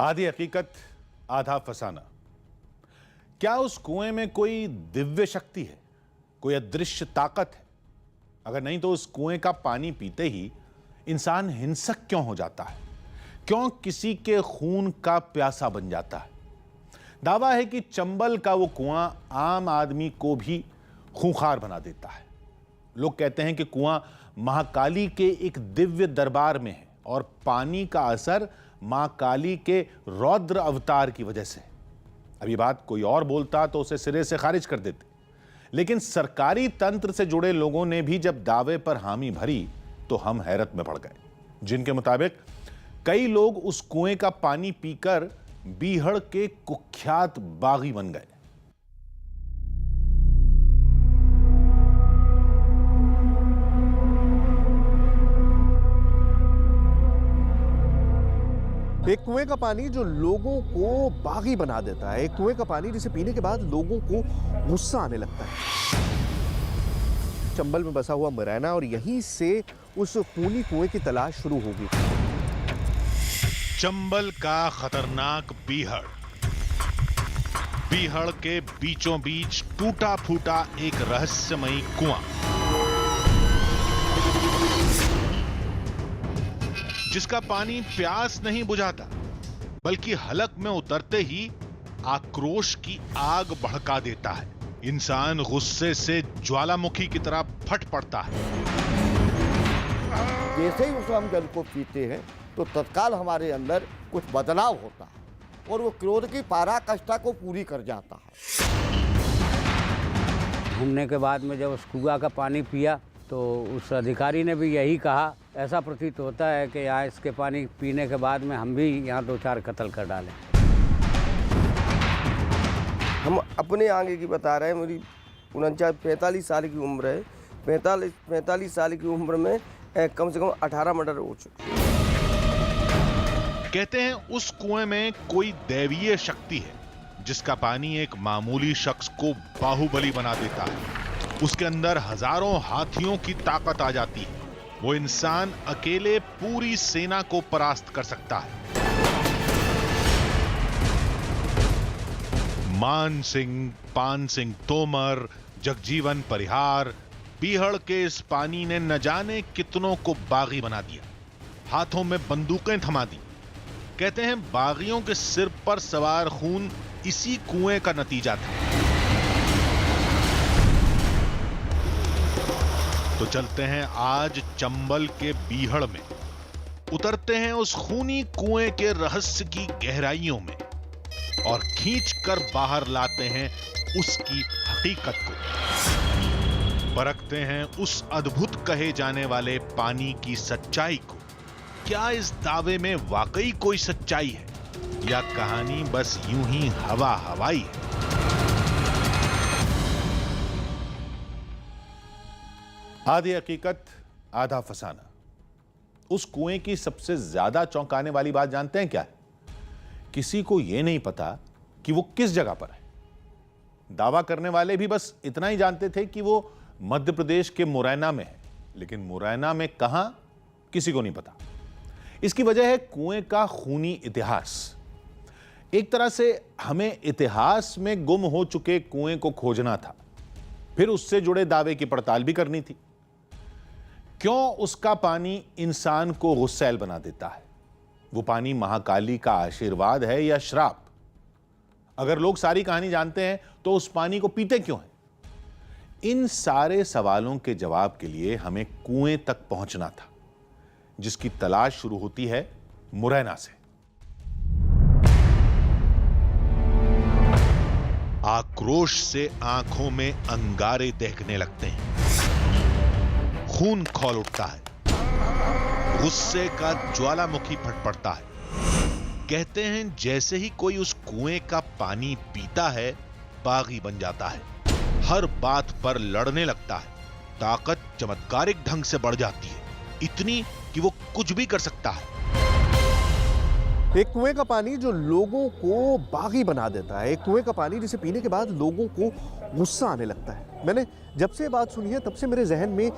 आधी हकीकत आधा फसाना। क्या उस कुएं में कोई दिव्य शक्ति है, कोई अदृश्य ताकत है? अगर नहीं तो उस कुएं का पानी पीते ही इंसान हिंसक क्यों हो जाता है? क्यों किसी के खून का प्यासा बन जाता है? दावा है कि चंबल का वो कुआं आम आदमी को भी खूंखार बना देता है। लोग कहते हैं कि कुआं महाकाली के एक दिव्य दरबार में है और पानी का असर मां काली के रौद्र अवतार की वजह से। अब ये बात कोई और बोलता तो उसे सिरे से खारिज कर देते, लेकिन सरकारी तंत्र से जुड़े लोगों ने भी जब दावे पर हामी भरी तो हम हैरत में पड़ गए, जिनके मुताबिक कई लोग उस कुएं का पानी पीकर बीहड़ के कुख्यात बागी बन गए। एक कुएं का पानी जो लोगों को बागी बना देता है, एक कुएं का पानी जिसे पीने के बाद लोगों को गुस्सा आने लगता है। चंबल में बसा हुआ मुरैना और यहीं से उस खूनी कुएं की तलाश शुरू होगी। चंबल का खतरनाक बीहड़। बीहड़ के बीचों बीच टूटा फूटा एक रहस्यमयी कुआं, जिसका पानी प्यास नहीं बुझाता, बल्कि हलक में उतरते ही आक्रोश की आग भड़का देता है। इंसान गुस्से से ज्वालामुखी की तरह फट पड़ता है। जैसे ही उस हम जल को पीते हैं तो तत्काल हमारे अंदर कुछ बदलाव होता है और वो क्रोध की पराकाष्ठा को पूरी कर जाता है। घूमने के बाद में जब उस कुआं का पानी पिया तो उस अधिकारी ने भी यही कहा, ऐसा प्रतीत होता है कि यहाँ इसके पानी पीने के बाद में हम भी यहाँ 2-4 कत्ल कर डालें। हम अपने आगे की बता रहे हैं। मेरी 45 साल की उम्र है। 45 साल की उम्र में कम से कम 18 मर्डर हो चुके। कहते हैं उस कुएं में कोई दैवीय शक्ति है, जिसका पानी एक मामूली शख्स को बाहुबली बना देता है। उसके अंदर हजारों हाथियों की ताकत आ जाती है। वो इंसान अकेले पूरी सेना को परास्त कर सकता है। मान सिंह, पान सिंह तोमर, जगजीवन परिहार, बीहड़ के इस पानी ने न जाने कितनों को बागी बना दिया, हाथों में बंदूकें थमा दी। कहते हैं बागियों के सिर पर सवार खून इसी कुएं का नतीजा था। तो चलते हैं आज चंबल के बीहड़ में, उतरते हैं उस खूनी कुएं के रहस्य की गहराइयों में और खींचकर बाहर लाते हैं उसकी हकीकत को। परखते हैं उस अद्भुत कहे जाने वाले पानी की सच्चाई को। क्या इस दावे में वाकई कोई सच्चाई है या कहानी बस यूं ही हवा हवाई है? आधी हकीकत आधा फसाना। उस कुएं की सबसे ज्यादा चौंकाने वाली बात जानते हैं क्या है? किसी को यह नहीं पता कि वो किस जगह पर है। दावा करने वाले भी बस इतना ही जानते थे कि वो मध्य प्रदेश के मुरैना में है, लेकिन मुरैना में कहां किसी को नहीं पता। इसकी वजह है कुएं का खूनी इतिहास। एक तरह से हमें इतिहास में गुम हो चुके कुएं को खोजना था, फिर उससे जुड़े दावे की पड़ताल भी करनी थी। क्यों उसका पानी इंसान को गुस्सैल बना देता है? वो पानी महाकाली का आशीर्वाद है या श्राप? अगर लोग सारी कहानी जानते हैं तो उस पानी को पीते क्यों हैं? इन सारे सवालों के जवाब के लिए हमें कुएं तक पहुंचना था, जिसकी तलाश शुरू होती है मुरैना से। आक्रोश से आंखों में अंगारे दहकने लगते हैं, खून खौल उठता है, गुस्से का ज्वालामुखी फट पड़ता है। कहते हैं जैसे ही कोई उस कुएं का पानी पीता है, बागी बन जाता है, हर बात पर लड़ने लगता है, ताकत चमत्कारिक ढंग से बढ़ जाती है, इतनी कि वो कुछ भी कर सकता है। एक कुएं का पानी जो लोगों को बागी बना देता है, एक कुएं का पानी जिसे पीने के बाद लोगों को गुस्सा आने लगता है। मैंने जब से बात सुनी है तब से मेरे जहन में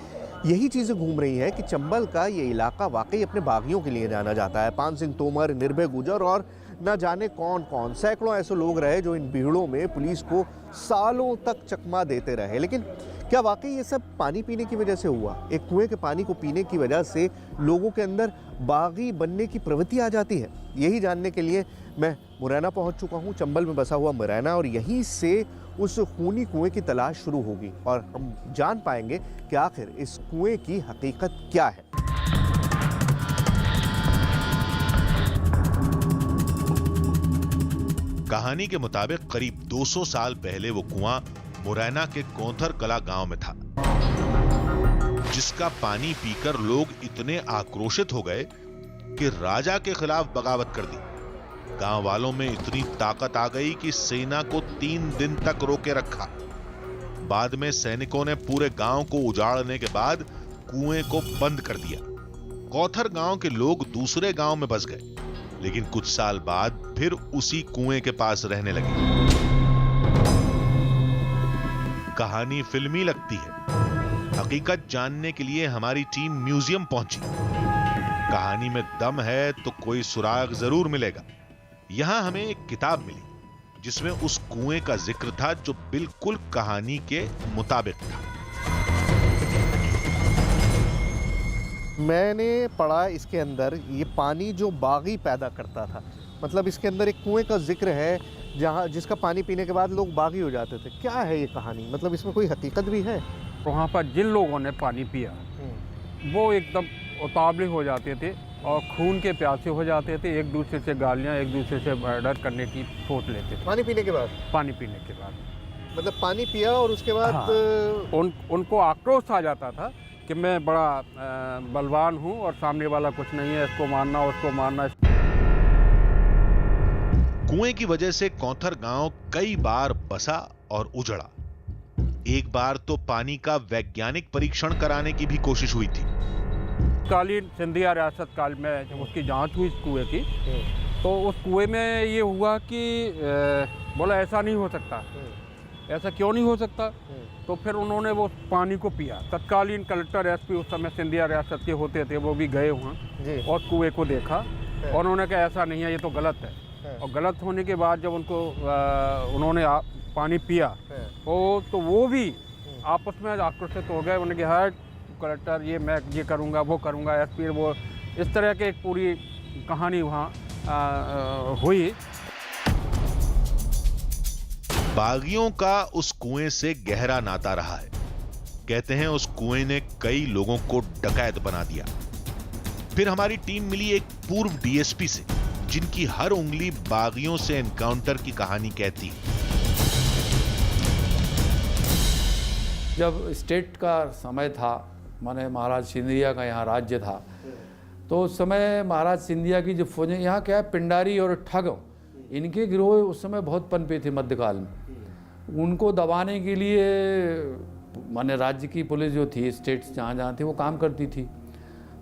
यही चीज़ें घूम रही हैं कि चंबल का ये इलाका वाकई अपने बागियों के लिए जाना जाता है। पान सिंह तोमर, निर्भय गुजर और ना जाने कौन कौन, सैकड़ों ऐसे लोग रहे जो इन भीड़ों में पुलिस को सालों तक चकमा देते रहे। लेकिन क्या वाकई ये सब पानी पीने की वजह से हुआ? एक कुएं के पानी को पीने की वजह से लोगों के अंदर बागी बनने की प्रवृत्ति आ जाती है? यही जानने के लिए मैं मुरैना पहुंच चुका हूं, चंबल में बसा हुआ मुरैना, और यहीं से उस खूनी कुएं की तलाश शुरू होगी और हम जान पाएंगे कि आखिर इस कुएं की हकीकत क्या है। कहानी के मुताबिक करीब 200 साल पहले वो कुआं मुरैना के कोंथर कला गांव में था, जिसका पानी पीकर लोग इतने आक्रोशित हो गए कि राजा के खिलाफ बगावत कर दी। गांव वालों में इतनी ताकत आ गई कि सेना को 3 दिन तक रोके रखा। बाद में सैनिकों ने पूरे गांव को उजाड़ने के बाद कुएं को बंद कर दिया। कोंथर गांव के लोग दूसरे गांव में बस गए, लेकिन कुछ साल बाद फिर उसी कुएं के पास रहने लगे। कहानी फिल्मी लगती है। हकीकत जानने के लिए हमारी टीम म्यूजियम पहुंची। कहानी में दम है तो कोई सुराग जरूर मिलेगा। यहां हमें एक किताब मिली जिसमें उस कुएं का जिक्र था जो बिल्कुल कहानी के मुताबिक था। मैंने पढ़ा इसके अंदर ये पानी जो बागी पैदा करता था, मतलब इसके अंदर एक कुएं का जिक्र है जहाँ जिसका पानी पीने के बाद लोग बागी हो जाते थे। क्या है ये कहानी? मतलब इसमें कोई हकीकत भी है? वहाँ पर जिन लोगों ने पानी पिया वो एकदम उतावले हो जाते थे और खून के प्यासे हो जाते थे, एक दूसरे से गालियाँ, एक दूसरे से मर्डर करने की सोच लेते थे। पानी पीने के बाद? पानी पीने के बाद मतलब पानी पिया और उसके बाद हाँ, उनको आक्रोश आ जाता था कि मैं बड़ा बलवान हूँ और सामने वाला कुछ नहीं है, इसको मारना उसको मारना। कुएं की वजह से कोंथर गांव कई बार बसा और उजड़ा। एक बार तो पानी का वैज्ञानिक परीक्षण कराने की भी कोशिश हुई थी। कालीन सिंधिया रियासत काल में जब उसकी जांच हुई इस कुएं की, तो उस कुएं में ये हुआ कि बोला ऐसा नहीं हो सकता। ऐसा क्यों नहीं हो सकता? तो फिर उन्होंने वो पानी को पिया। तत्कालीन कलेक्टर एसपी उस समय सिंधिया रियासत के होते थे, वो भी गए वहाँ और कुएं को देखा और उन्होंने कहा ऐसा नहीं है, ये तो गलत है। और गलत होने के बाद जब उन्होंने पानी पिया तो वो भी आपस में आक्रोशित हो गए। उन्होंने कहा कलेक्टर ये मैं ये करूँगा वो करूँगा, एसपी वो, इस तरह की एक पूरी कहानी वहाँ हुई। बागियों का उस कुएं से गहरा नाता रहा है। कहते हैं उस कुएं ने कई लोगों को डकैत बना दिया। फिर हमारी टीम मिली एक पूर्व डीएसपी से, जिनकी हर उंगली बागियों से एनकाउंटर की कहानी कहती है। जब स्टेट का समय था, माने महाराज सिंधिया का यहाँ राज्य था, तो उस समय महाराज सिंधिया की जो फौजें, यहाँ क्या है, पिंडारी और ठग, इनके गिरोह उस समय बहुत पनपे थे मध्यकाल में। उनको दबाने के लिए माने राज्य की पुलिस जो थी, स्टेट्स जहाँ जहाँ थी, वो काम करती थी।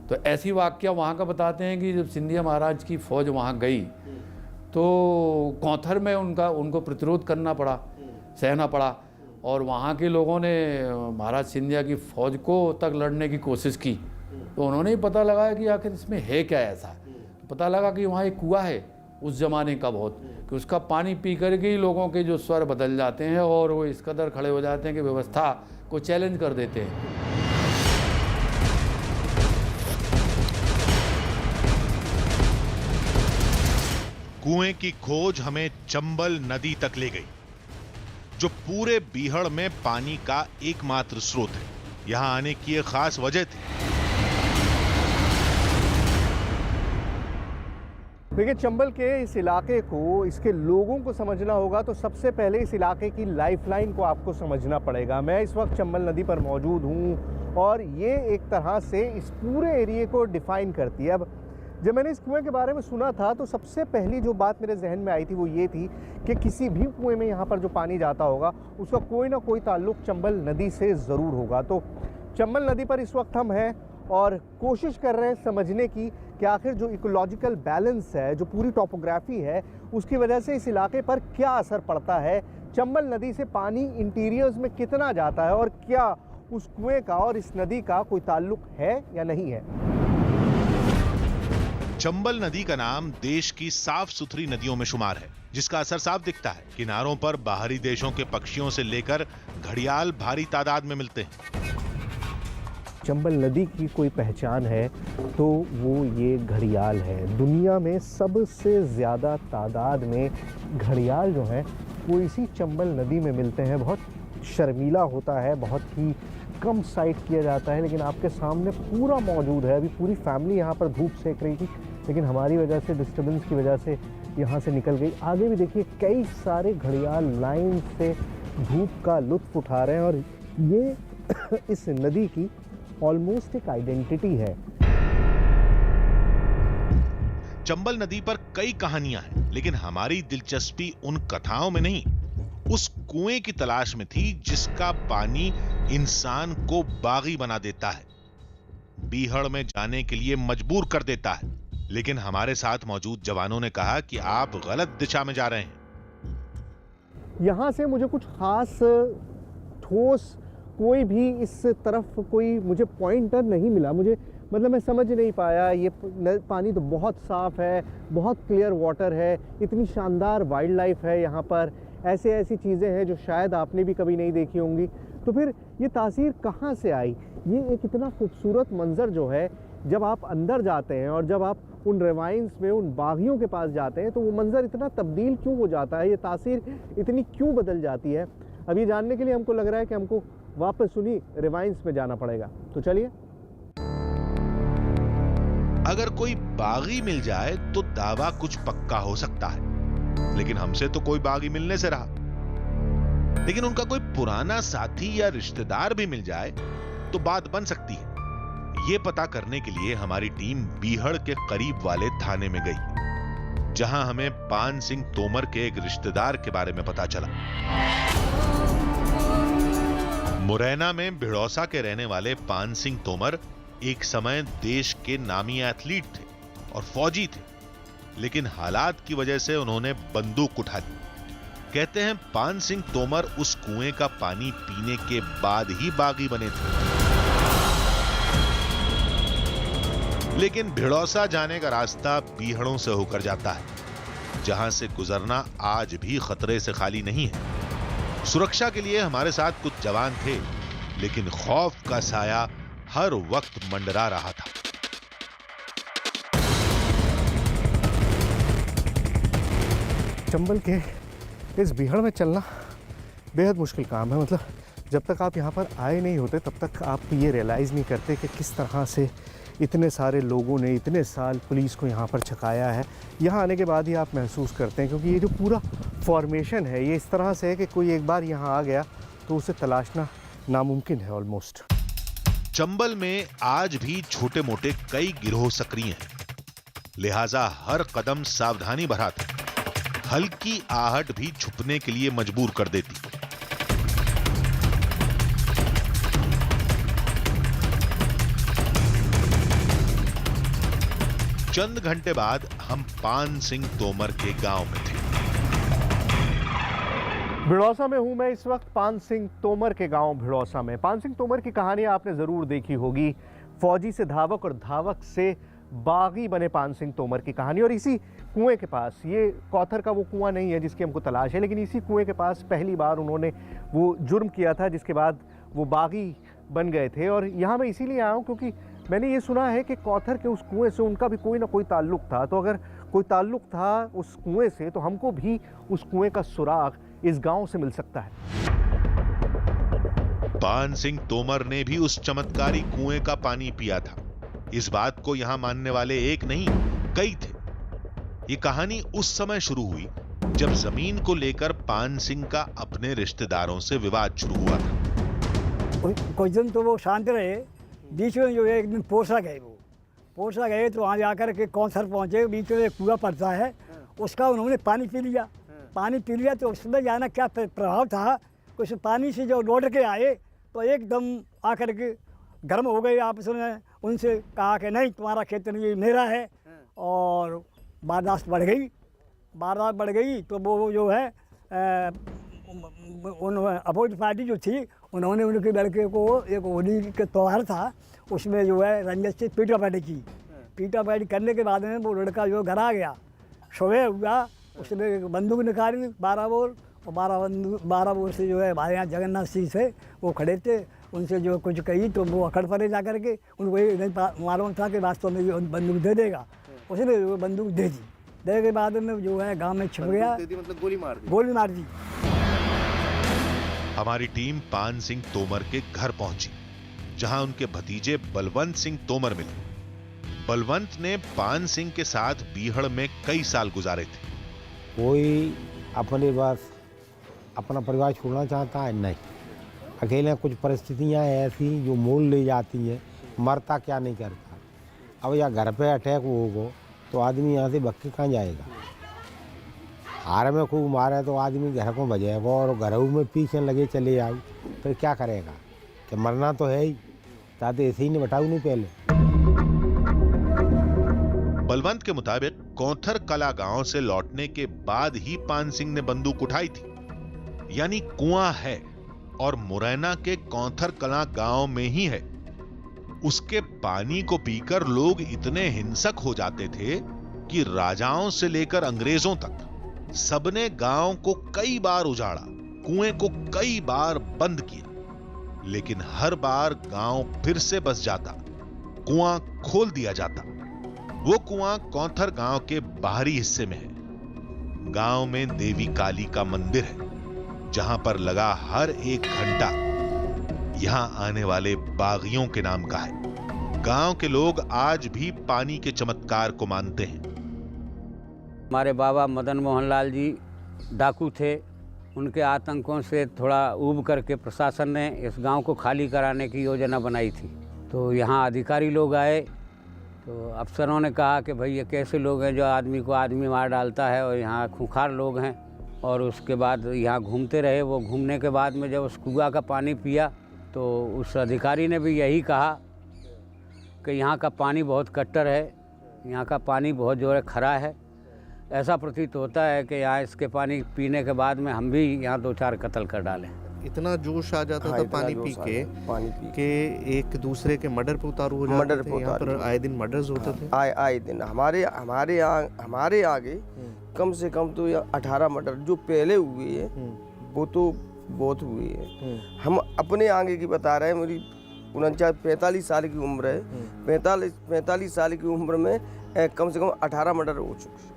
तो ऐसी वाकया वहाँ का बताते हैं कि जब सिंधिया महाराज की फ़ौज वहाँ गई तो कोंथर में उनको प्रतिरोध करना पड़ा, सहना पड़ा, और वहाँ के लोगों ने महाराज सिंधिया की फ़ौज को तक लड़ने की कोशिश की। तो उन्होंने ही पता लगाया कि आखिर इसमें है क्या ऐसा। पता लगा कि वहाँ एक कुआं है उस ज़माने का बहुत, कि उसका पानी पी करके ही लोगों के जो स्वर बदल जाते हैं और वो इस कदर खड़े हो जाते हैं कि व्यवस्था को चैलेंज कर देते हैं। कुएं की खोज हमें चंबल नदी तक ले गई, जो पूरे बीहड़ में पानी का एकमात्र स्रोत है। यहां आने की एक खास वजह थी। देखिए, चंबल के इस इलाके को, इसके लोगों को समझना होगा तो सबसे पहले इस इलाके की लाइफलाइन को आपको समझना पड़ेगा। मैं इस वक्त चंबल नदी पर मौजूद हूं और ये एक तरह से इस पूरे एरिया को डिफाइन करती है। अब जब मैंने इस कुएं के बारे में सुना था तो सबसे पहली जो बात मेरे जहन में आई थी वो ये थी कि किसी भी कुएं में यहाँ पर जो पानी जाता होगा उसका कोई ना कोई ताल्लुक चंबल नदी से ज़रूर होगा। तो चंबल नदी पर इस वक्त हम हैं और कोशिश कर रहे हैं समझने की कि आखिर जो इकोलॉजिकल बैलेंस है, जो पूरी टोपोग्राफी है, उसकी वजह से इस इलाके पर क्या असर पड़ता है। चंबल नदी से पानी इंटीरियर्स में कितना जाता है और क्या उस कुएं का और इस नदी का कोई ताल्लुक है या नहीं है। चंबल नदी का नाम देश की साफ सुथरी नदियों में शुमार है, जिसका असर साफ दिखता है। किनारों पर बाहरी देशों के पक्षियों से लेकर घड़ियाल भारी तादाद में मिलते हैं। चंबल नदी की कोई पहचान है तो वो ये घड़ियाल है। दुनिया में सबसे ज़्यादा तादाद में घड़ियाल जो हैं वो इसी चंबल नदी में मिलते हैं। बहुत शर्मीला होता है, बहुत ही कम साइट किया जाता है, लेकिन आपके सामने पूरा मौजूद है। अभी पूरी फैमिली यहाँ पर धूप सेक रही थी, लेकिन हमारी वजह से, डिस्टर्बेंस की वजह से यहाँ से निकल गई। आगे भी देखिए कई सारे घड़ियाल लाइन से धूप का लुत्फ उठा रहे हैं और ये इस नदी की ऑलमोस्ट एक आइडेंटिटी है। चंबल नदी पर कई कहानियां हैं, लेकिन हमारी दिलचस्पी उन कथाओं में नहीं, उस कुएं की तलाश में थी जिसका पानी इंसान को बागी बना देता है, बीहड़ में जाने के लिए मजबूर कर देता है। लेकिन हमारे साथ मौजूद जवानों ने कहा कि आप गलत दिशा में जा रहे हैं। यहाँ से मुझे कुछ खास ठोस कोई भी इस तरफ कोई मुझे पॉइंटर नहीं मिला। मुझे मतलब मैं समझ नहीं पाया। ये पानी तो बहुत साफ़ है, बहुत क्लियर वाटर है, इतनी शानदार वाइल्ड लाइफ है यहाँ पर, ऐसी चीज़ें हैं जो शायद आपने भी कभी नहीं देखी होंगी। तो फिर ये तासीर कहाँ से आई? ये एक इतना खूबसूरत मंज़र जो है, जब आप अंदर जाते हैं और जब आप उन रिवाइंस में, उन बागियों के पास जाते हैं, तो वो मंज़र इतना तब्दील क्यों हो जाता है, ये तासीर इतनी क्यों बदल जाती है? अब ये जानने के लिए हमको लग रहा है कि हमको वापस उन्हीं रिवाइंस में जाना पड़ेगा। तो चलिए। अगर कोई बागी मिल जाए तो दावा कुछ पक्का हो सकता है, लेकिन हमसे तो कोई बागी मिलने से रहा। लेकिन उनका कोई पुराना साथी या रिश्तेदार भी मिल जाए तो बात बन सकती है। यह पता करने के लिए हमारी टीम बीहड़ के करीब वाले थाने में गई, जहां हमें पान सिंह तोमर के एक रिश्तेदार के बारे में पता चला। मुरैना में भिड़ौसा के रहने वाले पान सिंह तोमर एक समय देश के नामी एथलीट थे और फौजी थे, लेकिन हालात की वजह से उन्होंने बंदूक उठा ली। कहते हैं पान सिंह तोमर उस कुएं का पानी पीने के बाद ही बागी बने थे। लेकिन भिड़ौसा जाने का रास्ता बीहड़ों से होकर जाता है, जहां से गुजरना आज भी खतरे से खाली नहीं है। सुरक्षा के लिए हमारे साथ कुछ जवान थे, लेकिन खौफ का साया हर वक्त मंडरा रहा था। चंबल के इस बीहड़ में चलना बेहद मुश्किल काम है। मतलब जब तक आप यहाँ पर आए नहीं होते तब तक आप ये रियलाइज़ नहीं करते कि किस तरह से इतने सारे लोगों ने इतने साल पुलिस को यहाँ पर छकाया है। यहाँ आने के बाद ही आप महसूस करते हैं, क्योंकि ये जो पूरा फॉर्मेशन है ये इस तरह से है कि कोई एक बार यहाँ आ गया तो उसे तलाशना नामुमकिन है ऑलमोस्ट। चंबल में आज भी छोटे मोटे कई गिरोह सक्रिय हैं, लिहाजा हर कदम सावधानी भरा था। हल्की आहट भी छुपने के लिए मजबूर कर देती। चंद घंटे बाद हम पान सिंह तोमर के गांव में थे। भिड़ौसा में हूं मैं इस वक्त, पान सिंह तोमर के गांव भिड़ौसा में। पान सिंह तोमर की कहानी आपने ज़रूर देखी होगी। फौजी से धावक और धावक से बागी बने पान सिंह तोमर की कहानी। और इसी कुएं के पास, ये कौथर का वो कुआं नहीं है जिसकी हमको तलाश है, लेकिन इसी कुएं के पास पहली बार उन्होंने वो जुर्म किया था जिसके बाद वो बागी बन गए थे। और यहाँ मैं इसीलिए आया हूँ क्योंकि मैंने ये सुना है कि कौथर के उस कुएं से उनका भी कोई ना कोई ताल्लुक़ था। तो अगर कोई ताल्लुक़ था उस कुएं से, तो हमको भी उस कुएं का सुराग इस गांव से मिल सकता है। पान सिंह तोमर ने भी उस चमत्कारी कुएं का पानी पिया था। इस बात को यहां मानने वाले एक नहीं, कई थे। ये कहानी उस समय शुरू हुई जब जमीन को लेकर पान सिंह का अपने रिश्तेदारों से विवाद शुरू हुआ था। कुछ दिन तो वो शांत रहे, बीच में जो है एक दिन पोसा गए। वो पोसा गए तो वहाँ जाकर के कौंसर पहुँचे, बीच में एक कुआं पड़ता है, उसका उन्होंने पानी पी लिया। पानी पी लिया तो उसमें जाना क्या प्रभाव था, कुछ पानी से जो लौट के आए तो एकदम आकर के गर्म हो गए। आपस में उनसे कहा कि नहीं, तुम्हारा खेत नहीं मेरा है, और बारदाश्त बढ़ गई। तो वो जो है उन अपोजिट पार्टी जो थी, उन्होंने उनके लड़के को एक होली के त्यौहार था, उसमें जो है रंजन से पीटापटी की। पीटा पाटी करने के बाद में वो लड़का जो घर आ गया, सुबह हुआ, उसने एक बंदूक निकाली 12 बोर, और 12 बोर से जो है हमारे यहाँ जगन्नाथ सिंह से वो खड़े थे, उनसे जो कुछ कही तो वो अकड़ पड़े जा करके, उनको ये नहीं मालूम था कि वास्तव में ये बंदूक दे देगा। उसने वो बंदूक दे दी, देने के बाद में जो है गांव में छिप गया, मतलब गोली मार दी। गोली मार दी। हमारी टीम पान सिंह तोमर के घर पहुंची, जहां उनके भतीजे बलवंत सिंह तोमर मिले। बलवंत ने पान सिंह के साथ बीहड़ में कई साल गुजारे थे। कोई अपने बस अपना परिवार छोड़ना चाहता है नहीं, अकेले कुछ परिस्थितियां ऐसी जो मोल ले जाती हैं, मरता क्या नहीं करता। अब या घर पे अटैक होगा तो आदमी यहाँ से भग के कहाँ जाएगा। हार में खूब मारे तो आदमी घर को बजेगा, और घरों में पीछे लगे चले जाओ फिर क्या करेगा, कि मरना तो है ही, ताते ऐसे ही नहीं बताओ नहीं पहले। बलवंत के मुताबिक कौंथर कला गांव से लौटने के बाद ही पान सिंह ने बंदूक उठाई थी, यानी कुआं है और मुरैना के कौंथर कला गांव में ही है। उसके पानी को पीकर लोग इतने हिंसक हो जाते थे कि राजाओं से लेकर अंग्रेजों तक सबने गांव को कई बार उजाड़ा, कुएं को कई बार बंद किया, लेकिन हर बार गांव फिर से बस जाता, कुआं खोल दिया जाता। वो कुआं कौंथर गांव के बाहरी हिस्से में है। गांव में देवी काली का मंदिर है, जहां पर लगा हर एक घंटा यहां आने वाले बागियों के नाम का है। गांव के लोग आज भी पानी के चमत्कार को मानते हैं। हमारे बाबा मदन मोहन लाल जी डाकू थे, उनके आतंकों से थोड़ा ऊब करके प्रशासन ने इस गांव को खाली कराने की योजना बनाई थी। तो यहाँ अधिकारी लोग आए, तो अफसरों ने कहा कि भाई ये कैसे लोग हैं जो आदमी को आदमी मार डालता है, और यहाँ खूंखार लोग हैं। और उसके बाद यहाँ घूमते रहे। वो घूमने के बाद में जब उस कुआं का पानी पिया तो उस अधिकारी ने भी यही कहा कि यहाँ का पानी बहुत कट्टर है, यहाँ का पानी बहुत जो है खरा है। ऐसा प्रतीत होता है कि यहाँ इसके पानी पीने के बाद में हम भी यहाँ 2-4 कत्ल कर डालें। इतना जोश आ जाता हाँ, था इतना पानी जोश पी आ के जाता, पानी पी कि एक दूसरे के मर्डर पे उतारू हो जाते मर्डर थे। पे यहाँ पर उतारू। आए दिन मर्डर्स होते थे। आए दिन हमारे आगे कम से कम तो 18 मर्डर जो पहले हुए हैं वो तो बहुत हुए हैं। हम अपने आगे की बता रहे हैं। मेरी 45 साल की उम्र है। 45 साल की उम्र में कम से कम 18 मर्डर हो चुके।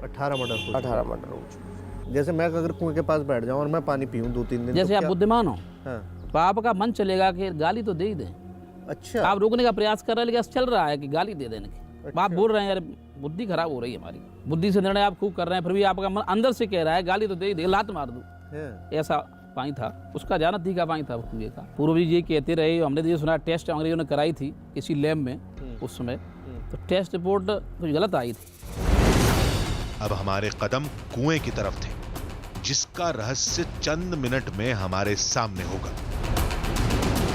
18 मर्डर 18 मर्डर हो चुके। जैसे मैं अगर कुएं के पास बैठ जाऊं और मैं पानी पीऊं 2-3 दिन, जैसे तो आप क्या? बुद्धिमान हो हाँ। तो आपका मन चलेगा कि गाली तो दे ही दें। अच्छा, आप रोकने का प्रयास कर रहे हैं, लेकिन चल रहा है कि गाली दे देने की। आप बोल रहे हैं यार बुद्धि खराब हो रही है हमारी, बुद्धि से निर्णय आप खूब कर रहे हैं, फिर भी आपका मन अंदर से कह रहा है गाली तो दे ही दे, लात मार दूं। हाँ। ऐसा पानी था, उसका जाना थी का पानी था कुएं का। पूर्व जी ये कहते रहे, हमने तो ये सुना टेस्ट अंग्रेजों ने कराई थी किसी लैब में उस समय, तो टेस्ट रिपोर्ट कुछ गलत आई थी। अब हमारे कदम कुएं की तरफ थे, जिसका रहस्य चंद मिनट में हमारे सामने होगा।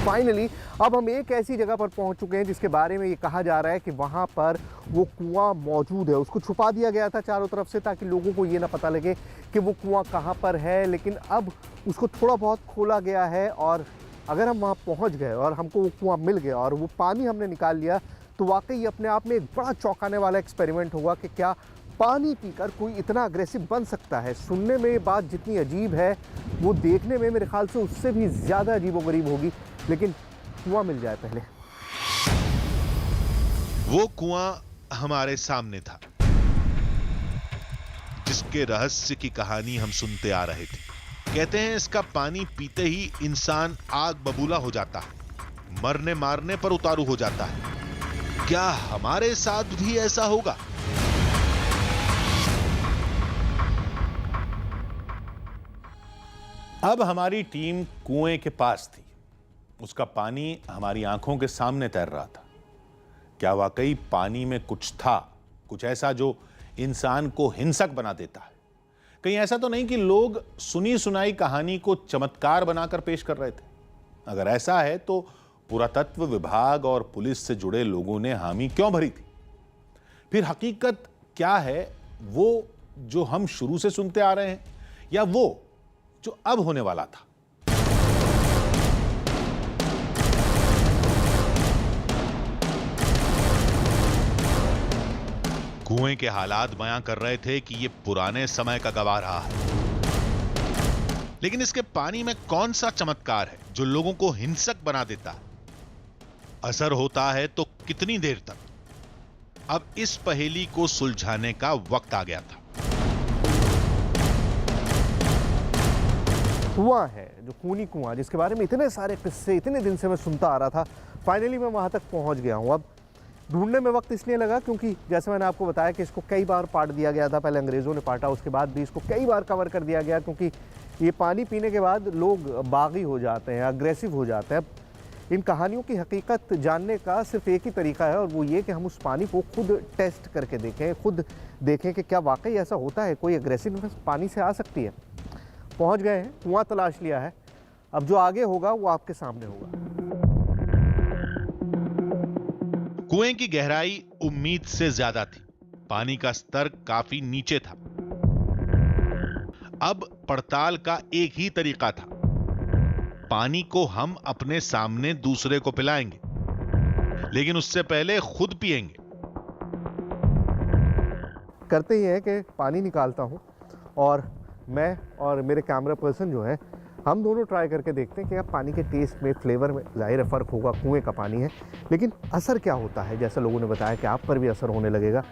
फाइनली अब हम एक ऐसी जगह पर पहुंच चुके हैं जिसके बारे में ये कहा जा रहा है कि वहां पर वो कुआं मौजूद है। उसको छुपा दिया गया था चारों तरफ से ताकि लोगों को ये ना पता लगे कि वो कुआं कहां पर है, लेकिन अब उसको थोड़ा बहुत खोला गया है। और अगर हम वहां पहुंच गए और हमको वो कुआं मिल गया और वो पानी हमने निकाल लिया, तो वाकई अपने आप में एक बड़ा चौंकाने वाला एक्सपेरिमेंट होगा कि क्या पानी पीकर कोई इतना अग्रेसिव बन सकता है। सुनने में ये बात जितनी अजीब है, वो देखने में मेरे ख्याल से उससे भी ज़्यादा अजीबोगरीब होगी। लेकिन कुआं मिल जाए पहले। वो कुआं हमारे सामने था, जिसके रहस्य की कहानी हम सुनते आ रहे थे। कहते हैं इसका पानी पीते ही इंसान आग बबूला हो जाता है, मरने मारने पर उतारू हो जाता है। क्या हमारे साथ भी ऐसा होगा? अब हमारी टीम कुएं के पास थी। उसका पानी हमारी आंखों के सामने तैर रहा था। क्या वाकई पानी में कुछ था, कुछ ऐसा जो इंसान को हिंसक बना देता है? कहीं ऐसा तो नहीं कि लोग सुनी सुनाई कहानी को चमत्कार बनाकर पेश कर रहे थे? अगर ऐसा है तो पुरातत्व विभाग और पुलिस से जुड़े लोगों ने हामी क्यों भरी थी? फिर हकीकत क्या है, वो जो हम शुरू से सुनते आ रहे हैं, या वो जो अब होने वाला था? कुएं के हालात बयां कर रहे थे कि ये पुराने समय का गवाह रहा है, लेकिन इसके पानी में कौन सा चमत्कार है जो लोगों को हिंसक बना देता है? असर होता है तो कितनी देर तक? अब इस पहेली को सुलझाने का वक्त आ गया था। कुआं है जो खूनी कुआं, जिसके बारे में इतने सारे किस्से इतने दिन से मैं सुनता आ रहा था, फाइनली मैं वहां तक पहुंच गया हूं। अब ढूंढने में वक्त इसलिए लगा क्योंकि जैसे मैंने आपको बताया कि इसको कई बार पाट दिया गया था। पहले अंग्रेज़ों ने पाटा, उसके बाद भी इसको कई बार कवर कर दिया गया, क्योंकि ये पानी पीने के बाद लोग बागी हो जाते हैं, अग्रेसिव हो जाते हैं। अब इन कहानियों की हकीकत जानने का सिर्फ एक ही तरीका है, और वो ये कि हम उस पानी को खुद टेस्ट करके देखें, खुद देखें कि क्या वाकई ऐसा होता है, कोई अग्रेसिवनेस पानी से आ सकती है। पहुंच गए हैं, कुआं तलाश लिया है, अब जो आगे होगा वो आपके सामने होगा। कुएं की गहराई उम्मीद से ज्यादा थी, पानी का स्तर काफी नीचे था। अब पड़ताल का एक ही तरीका था, पानी को हम अपने सामने दूसरे को पिलाएंगे, लेकिन उससे पहले खुद पिएंगे। करते ही है कि पानी निकालता हूँ और मैं और मेरे कैमरा पर्सन जो है, हम दोनों ट्राई करके देखते हैं कि अब पानी के टेस्ट में, फ्लेवर में ज़ाहिर है फ़र्क होगा, कुएं का पानी है, लेकिन असर क्या होता है। जैसे लोगों ने बताया कि आप पर भी असर होने लगेगा,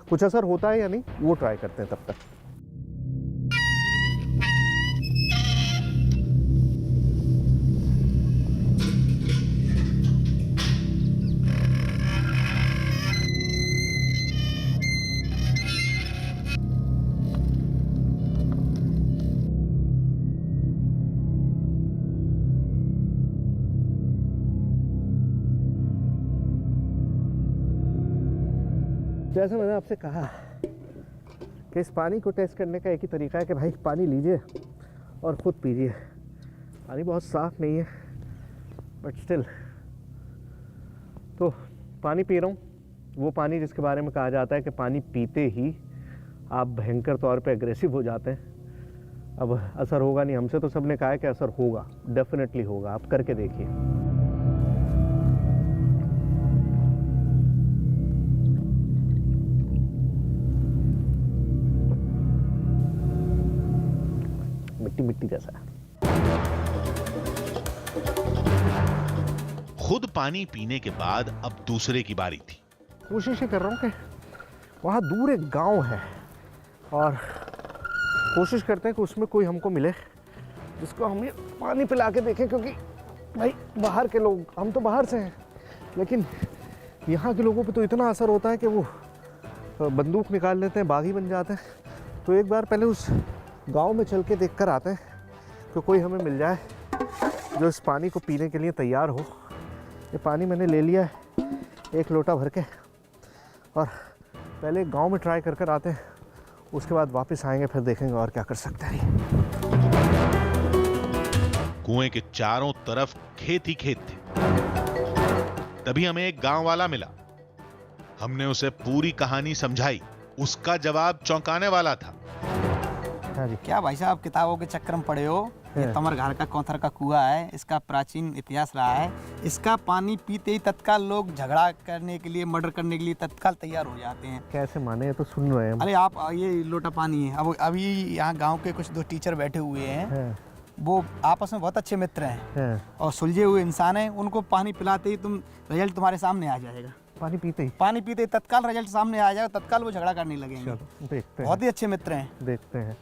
कुछ असर होता है या नहीं वो ट्राई करते हैं तब तक। जैसे मैंने आपसे कहा कि इस पानी को टेस्ट करने का एक ही तरीका है कि भाई पानी लीजिए और ख़ुद पीजिए। पानी बहुत साफ़ नहीं है बट स्टिल तो पानी पी रहा हूँ, वो पानी जिसके बारे में कहा जाता है कि पानी पीते ही आप भयंकर तौर पे अग्रेसिव हो जाते हैं। अब असर होगा नहीं, हमसे तो सबने कहा है कि असर होगा, डेफिनेटली होगा, आप करके देखिए। मिट्टी मिट्टी जैसा है। खुद पानी पीने के बाद अब दूसरे की बारी थी। कोशिश ही कर रहा हूँ कि वहाँ दूर एक गांव है और कोशिश करते हैं कि उसमें कोई हमको मिले जिसको हम ये पानी पिला के देखें, क्योंकि भाई बाहर के लोग, हम तो बाहर से हैं, लेकिन यहाँ के लोगों पे तो इतना असर होता है कि वो बंदूक निकाल लेते हैं, बागी बन जाते हैं। तो एक बार पहले उस गांव में चल के देख कर आते हैं कि कोई हमें मिल जाए जो इस पानी को पीने के लिए तैयार हो। ये पानी मैंने ले लिया है 1 लोटा भर के, और पहले गांव में ट्राई कर आते हैं, उसके बाद वापस आएंगे, फिर देखेंगे और क्या कर सकते हैं। कुएं के चारों तरफ खेत ही खेत थे। तभी हमें एक गांव वाला मिला। हमने उसे पूरी कहानी समझाई। उसका जवाब चौंकाने वाला था। हाँ जी। क्या भाई साहब किताबों के चक्कर में पड़े हो? ये तमरघाट का कौथर का कुआं है, इसका प्राचीन इतिहास रहा है। इसका पानी पीते ही तत्काल लोग झगड़ा करने के लिए, मर्डर करने के लिए तत्काल तैयार हो जाते हैं। कैसे माने, तो सुन रहे हैं। अरे आप, ये लोटा पानी है। अब अभी यहाँ गांव के कुछ 2 टीचर बैठे हुए हैं, वो आपस में बहुत अच्छे मित्र हैं और सुलझे हुए इंसान हैं। उनको पानी पिलाते ही रिजल्ट तुम्हारे सामने आ जाएगा। पानी पीते ही तत्काल रिजल्ट सामने आ जाएगा, तत्काल वो झगड़ा करने लगेंगे। देखते हैं, बहुत ही अच्छे मित्र हैं। देखते हैं।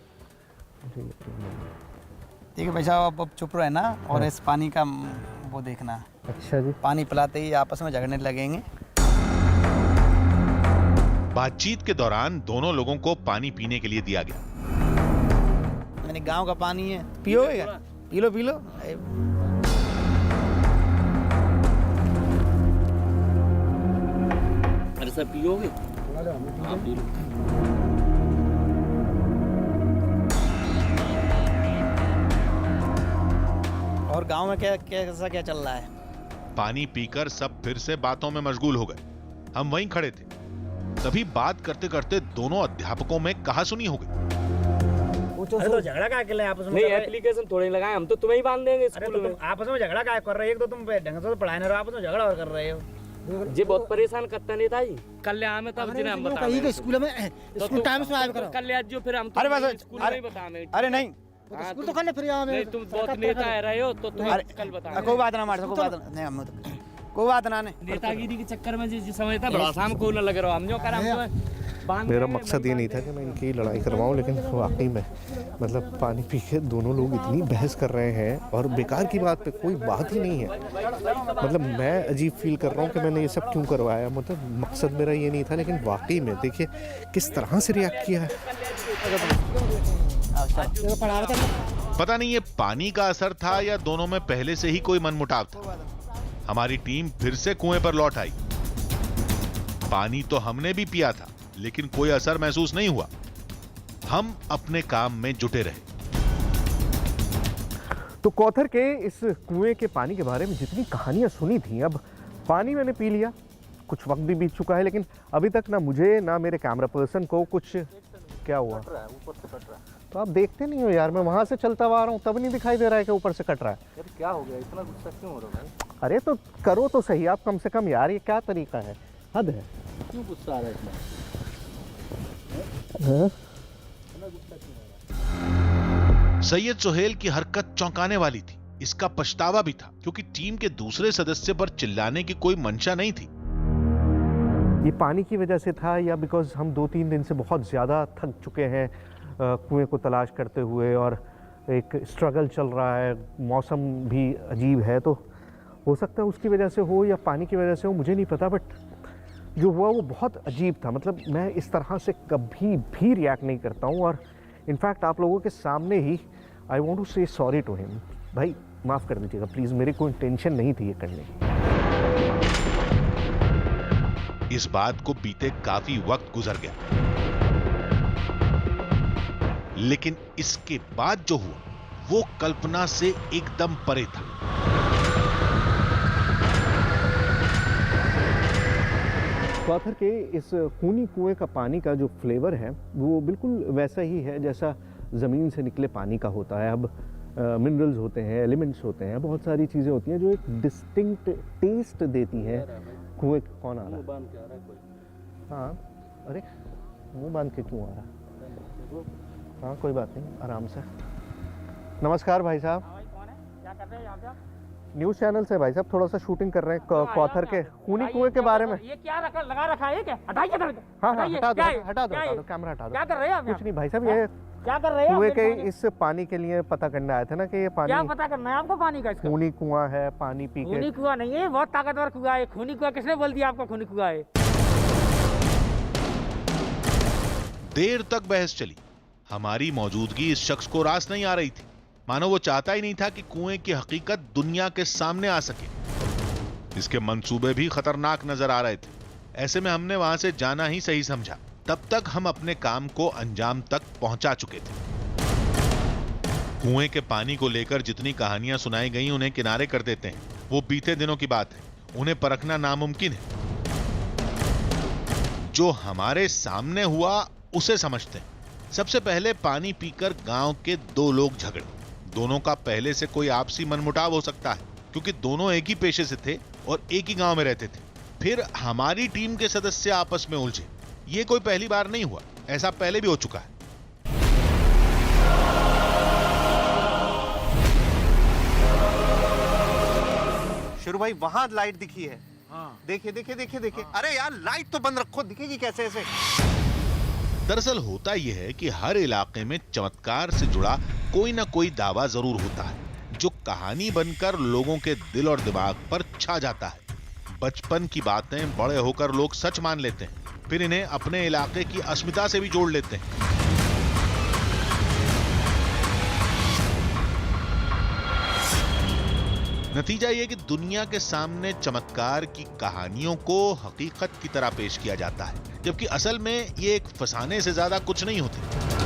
ठीक है भाई साहब, अब चुप रहे ना, और इस पानी का वो देखना। अच्छा जी। पानी पिलाते ही आपस में झगड़ने लगेंगे। बातचीत के दौरान दोनों लोगों को पानी पीने के लिए दिया गया। मैंने गांव का पानी है, पियोगे क्या? P low P low. अरे सर पियोगे? हाँ, पी लो। और गांव में कैसा क्या चल रहा है? पानी पीकर सब फिर से बातों में मशगूल हो गए। हम वहीं खड़े थे, तभी बात करते करते दोनों अध्यापकों में कहासुनी हो गई। अरे तो झगड़ा क्या कर रहे हैं आपस में? नहीं, एप्लीकेशन थोड़े लगाए, हम तो तुम्हें ही बांध देंगे अरे स्कूल में। आपस में झगड़ा क्या कर रहे हो? एक तो तुम ढंग से पढ़ाए नहीं रहे हो, आपस में झगड़ा और कर रहे हो। ये बहुत परेशान करता नहीं था जी। कल आमे तब जिन्हें हम बता कहीं स्कूल में स्कूल टाइम से आया करो। कल आज जो फिर हम अरे बस स्कूल में ही बतावे। अरे नहीं स्कूल तो करने फिर नहीं, तुम बहुत नेता आ रहे हो तो तुम कल बता। कोई बात ना मार, कोई बात नहीं, हम कोई बात ना। नेतागिरी के चक्कर में जिस समय था बड़ा शाम को न लग रहा हम जो कर हम मेरा मकसद ये नहीं था कि मैं इनकी लड़ाई करवाऊं, लेकिन वाकई में मतलब पानी पी के दोनों लोग इतनी बहस कर रहे हैं और बेकार की बात पे कोई बात ही नहीं है। मतलब मैं अजीब फील कर रहा हूँ कि मैंने ये सब क्यों करवाया। मतलब मकसद मेरा ये नहीं था, लेकिन वाकई में देखिए किस तरह से रिएक्ट किया है। पता नहीं ये पानी का असर था या दोनों में पहले से ही कोई मनमुटाव था। हमारी टीम फिर से कुएं पर लौट आई। पानी तो हमने भी पिया था, लेकिन कोई असर महसूस नहीं हुआ। हम अपने काम में जुटे रहे। तो कौथर के इस कुएं के पानी के बारे में जितनी कहानियां सुनी थी, अब पानी मैंने पी लिया, कुछ वक्त भी बीत चुका है, लेकिन अभी तक ना मुझे ना मेरे कैमरा पर्सन को कुछ क्या हुआ। तो आप देखते नहीं हो यार, मैं वहां से चलता हुआ आ रहा हूँ तब नहीं दिखाई दे रहा है कि ऊपर से कट रहा है। यार क्या हो गया, इतना गुस्सा क्यों हो रहा है? अरे तो करो तो सही आप कम से कम यार, ये क्या तरीका है, हद है। क्यों गुस्सा आ रहा है इतना? सैयद सुहेल की हरकत चौंकाने वाली थी। इसका पछतावा भी था, क्योंकि टीम के दूसरे सदस्य पर चिल्लाने की कोई मंशा नहीं थी। ये पानी की वजह से था या बिकॉज हम 2-3 दिन से बहुत ज़्यादा थक चुके हैं कुएं को तलाश करते हुए, और एक स्ट्रगल चल रहा है, मौसम भी अजीब है, तो हो सकता है उसकी वजह से हो या पानी की वजह से हो, मुझे नहीं पता। बट जो हुआ वो बहुत अजीब था। मतलब मैं इस तरह से कभी भी रिएक्ट नहीं करता हूँ, और इनफैक्ट आप लोगों के सामने ही आई वॉन्ट टू से सॉरी टू हिम। भाई माफ़ कर दीजिएगा प्लीज़, मेरी कोई इंटेंशन नहीं थी ये करने की। इस बात को बीते काफी वक्त गुजर गया, लेकिन इसके बाद जो हुआ वो कल्पना से एकदम परे था। कौथर के इस खूनी कुएं का पानी का जो फ्लेवर है वो बिल्कुल वैसा ही है जैसा ज़मीन से निकले पानी का होता है। अब मिनरल्स होते हैं, एलिमेंट्स होते हैं, बहुत सारी चीज़ें होती हैं जो एक डिस्टिंक्ट टेस्ट देती हैं। कुएं कौन आ रहा है? हाँ, अरे मुंह बांध के क्यों आ रहा है? हाँ कोई बात नहीं, आराम से। नमस्कार भाई साहब। क्या कर रहे हैं यहाँ पे आप? न्यूज़ चैनल से भाई साहब, थोड़ा सा शूटिंग कर रहे हैं कौथर के खूनी कुएं के बारे में। ये क्या लगा रखा है क्या? हटाइए। हाँ हटा दो कैमरा हटा दो। क्या कर रहे हैं आप? कुछ नहीं भाई साहब, ये क्या कर रहे हैं? कुएं के इस पानी के लिए पता करने आए थे ना कि ये पानी क्या पता करना है आपको पानी का? इसका खूनी कुआं है, पानी पी के। खूनी कुआं नहीं है, बहुत ताकतवर कुआं है। खूनी कुआं किसने बोल दिया आपको खूनी कुआं है? देर तक बहस चली। हमारी मौजूदगी इस शख्स को रास नहीं आ रही थी, मानो वो चाहता ही नहीं था कि कुएं की हकीकत दुनिया के सामने आ सके। इसके मंसूबे भी खतरनाक नजर आ रहे थे। ऐसे में हमने वहां से जाना ही सही समझा। तब तक हम अपने काम को अंजाम तक पहुंचा चुके थे। कुएं के पानी को लेकर जितनी कहानियां सुनाई गई उन्हें किनारे कर देते हैं। वो बीते दिनों की बात है, उन्हें परखना नामुमकिन है। जो हमारे सामने हुआ उसे समझते हैं। सबसे पहले पानी पीकर गांव के 2 लोग झगड़े। दोनों का पहले से कोई आपसी मनमुटाव हो सकता है, क्योंकि दोनों एक ही पेशे से थे और एक ही गांव में रहते थे। फिर हमारी टीम के सदस्य आपस में उलझे। ये कोई पहली बार नहीं हुआ, ऐसा पहले भी हो चुका है। शुरू भाई वहां लाइट दिखी है। देखिए देखिए देखिए देखिए। अरे यार लाइट तो बंद रखो, दिखेगी कैसे ऐसे? दरअसल होता यह है कि हर इलाके में चमत्कार से जुड़ा कोई ना कोई दावा जरूर होता है, जो कहानी बनकर लोगों के दिल और दिमाग पर छा जाता है। बचपन की बातें बड़े होकर लोग सच मान लेते हैं, फिर इन्हें अपने इलाके की अस्मिता से भी जोड़ लेते हैं। नतीजा ये कि दुनिया के सामने चमत्कार की कहानियों को हकीकत की तरह पेश किया जाता है, जबकि असल में ये एक फसाने से ज्यादा कुछ नहीं होती।